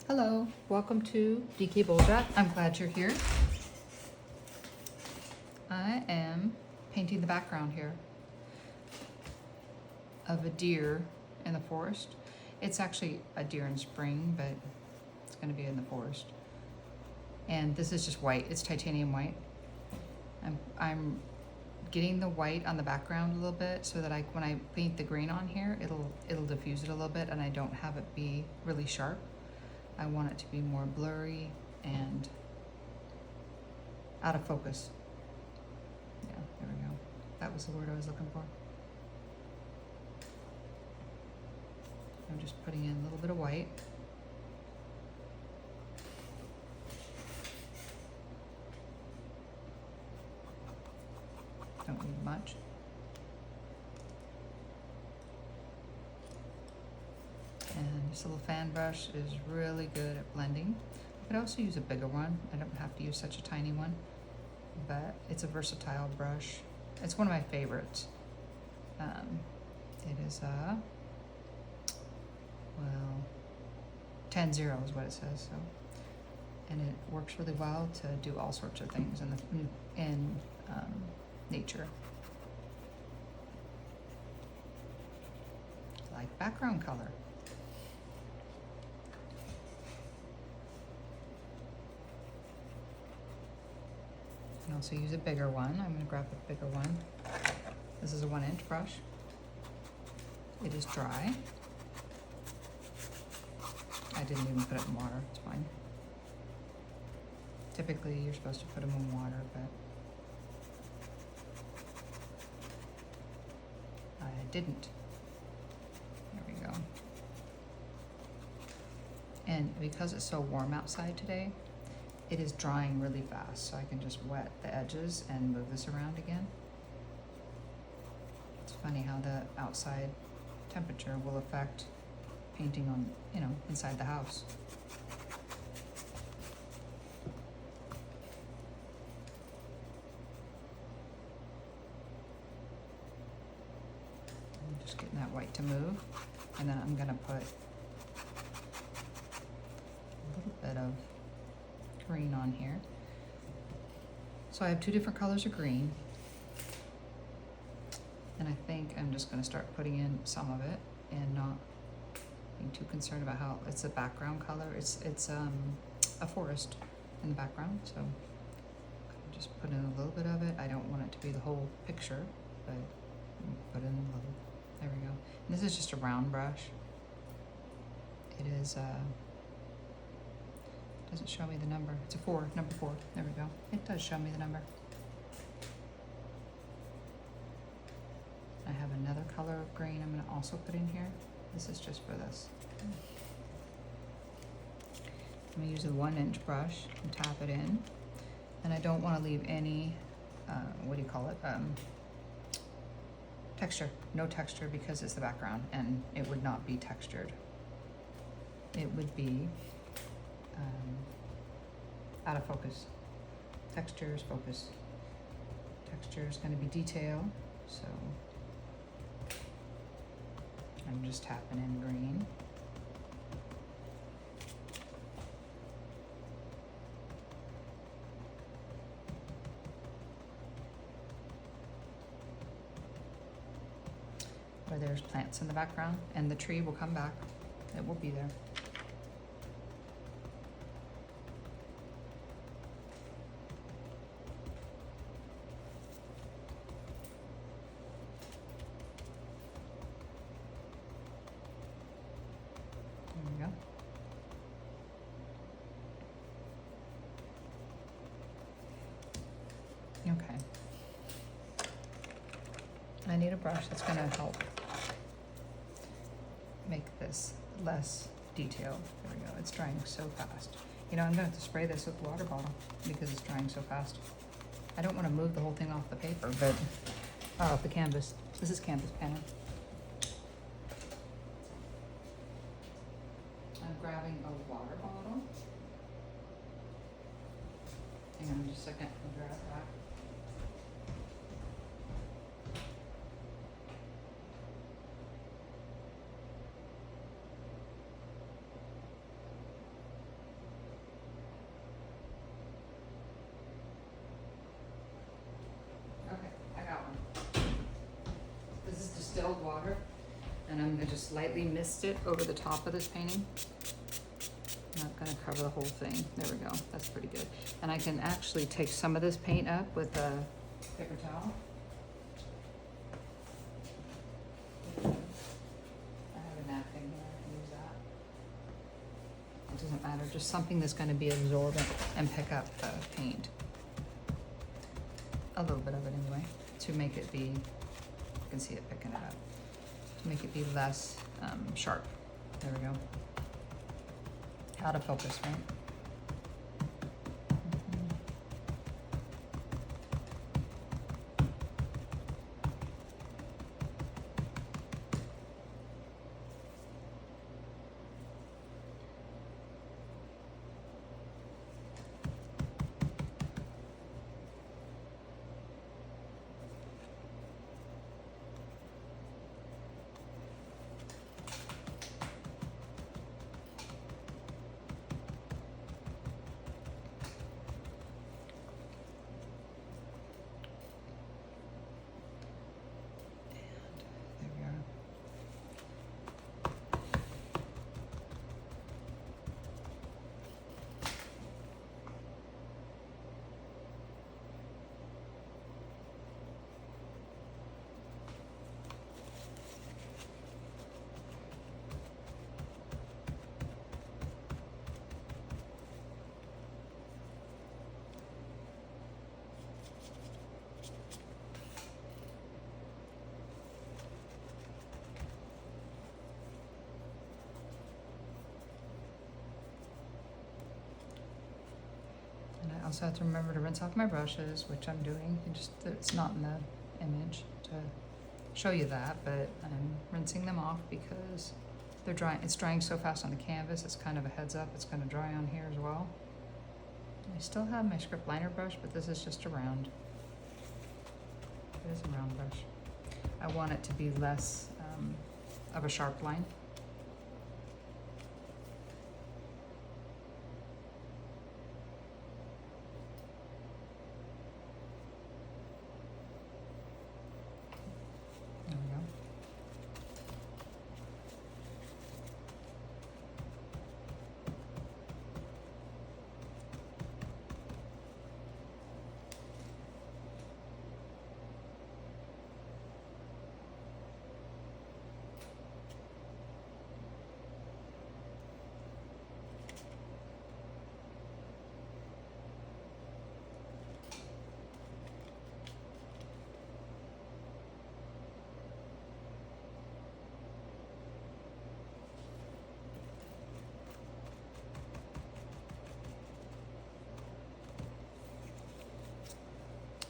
Hello, welcome to DK Bulljack. I'm glad you're here. I am painting the background here of a deer in the forest. It's actually a deer in spring, but it's going to be in the forest. And this is just white. It's titanium white. I'm getting the white on the background a little bit so that when I paint the green on here, it'll diffuse it a little bit, and I don't have it be really sharp. I want it to be more blurry and out of focus. Yeah, there we go. That was the word I was looking for. I'm just putting in a little bit of white. Don't need much. And this little fan brush is really good at blending. I could also use a bigger one. I don't have to use such a tiny one, but it's a versatile brush. It's one of my favorites. It is a, well, 10-0 is what it says. So, and it works really well to do all sorts of things in nature, like background color. You can also use a bigger one. I'm going to grab a bigger one. This is a 1-inch brush. It is dry. I didn't even put it in water. It's fine. Typically, you're supposed to put them in water, but I didn't. There we go. And because it's so warm outside today, it is drying really fast, so I can just wet the edges and move this around again. It's funny how the outside temperature will affect painting on, inside the house. I'm just getting that white to move, and then I'm gonna put a little bit of green on here. So I have two different colors of green, and I think I'm just going to start putting in some of it and not being too concerned about how it's a background color. It's a forest in the background, so I'm just put in a little bit of it. I don't want it to be the whole picture, but put in a little. There we go. And this is just a round brush. It is doesn't show me the number. It's a 4, number 4. There we go. It does show me the number. I have another color of green I'm going to also put in here. This is just for this. I'm going to use a 1-inch brush and tap it in. And I don't want to leave any, texture. No texture, because it's the background and it would not be textured. It would be out of focus. Texture is focus. Texture is going to be detail, so I'm just tapping in green. Where there's plants in the background, and the tree will come back. It will be there. Okay. I need a brush that's going to help make this less detailed. There we go. It's drying so fast. I'm going to have to spray this with the water bottle because it's drying so fast. I don't want to move the whole thing off the paper, but off the canvas. This is canvas panel. I'm grabbing a water bottle. Hang on just a second. I'll grab that. And I'm gonna just lightly mist it over the top of this painting. I'm not gonna cover the whole thing. There we go, that's pretty good. And I can actually take some of this paint up with a paper towel. I have a napkin here, I can use that. It doesn't matter, just something that's gonna be absorbent and pick up the paint. A little bit of it anyway, to make it be, you can see it picking it up, to make it be less sharp. There we go. Out of focus, right? I also have to remember to rinse off my brushes, which I'm doing. It's not in the image to show you that, but I'm rinsing them off because they're drying. It's drying so fast on the canvas. It's kind of a heads up. It's going to dry on here as well. I still have my script liner brush, but this is just a round. It is a round brush. I want it to be less of a sharp line. There we go.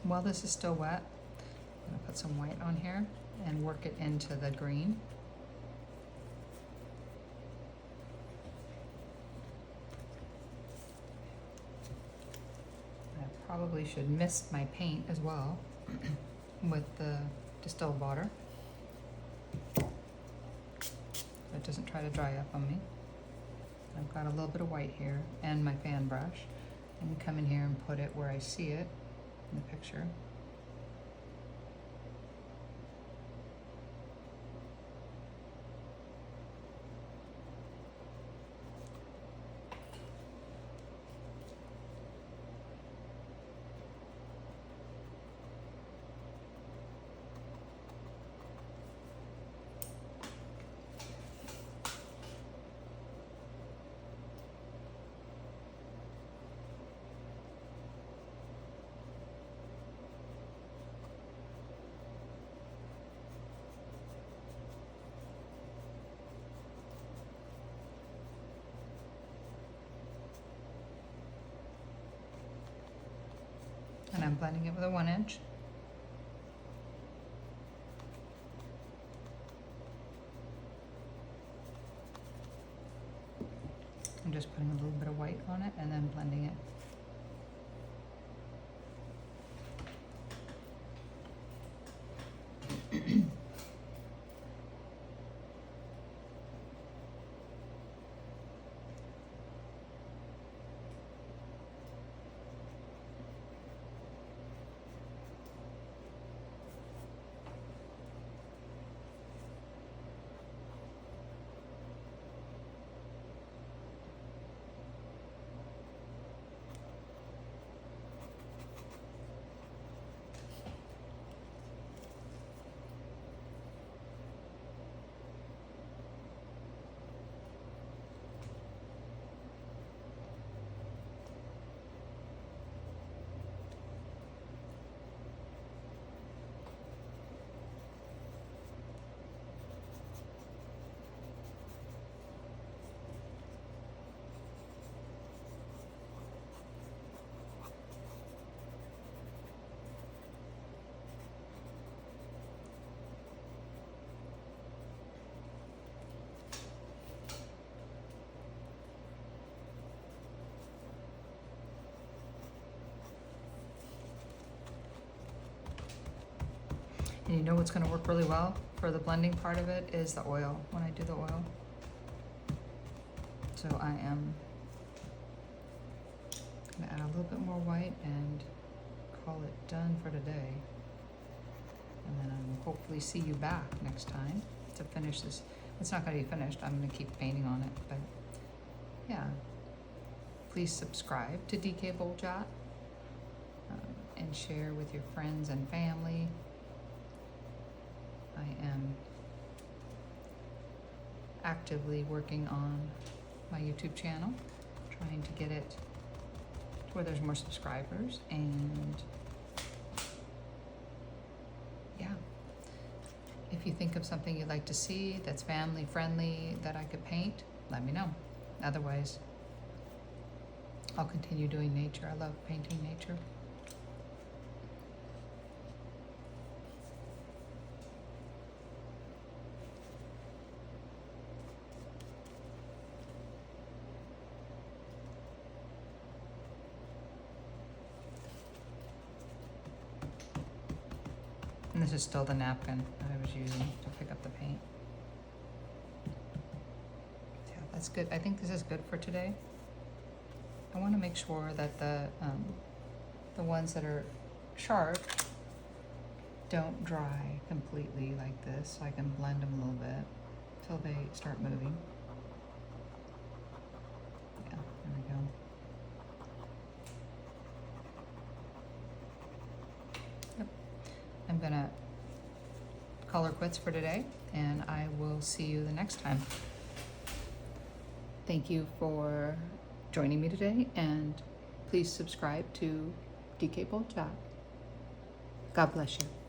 While this is still wet, I'm gonna put some white on here and work it into the green. I probably should mist my paint as well with the distilled water. So it doesn't try to dry up on me. I've got a little bit of white here and my fan brush. And come in here and put it where I see it in the picture. And I'm blending it with a 1-inch. I'm just putting a little bit of white on it and then blending it. And you know what's gonna work really well for the blending part of it is the oil, when I do the oil. So I am gonna add a little bit more white and call it done for today. And then I will hopefully see you back next time to finish this. It's not gonna be finished, I'm gonna keep painting on it, but yeah. Please subscribe to DK Bowl Jot and share with your friends and family. I am actively working on my YouTube channel, trying to get it to where there's more subscribers, and yeah. If you think of something you'd like to see that's family friendly that I could paint, let me know. Otherwise, I'll continue doing nature. I love painting nature. And this is still the napkin that I was using to pick up the paint. Yeah, that's good. I think this is good for today. I want to make sure that the ones that are sharp don't dry completely like this, so I can blend them a little bit till they start moving. Yeah, there we go. Yep. I'm gonna color quits for today, and I will see you the next time. Thank you for joining me today, and please subscribe to DK Bowl Jot. God bless you.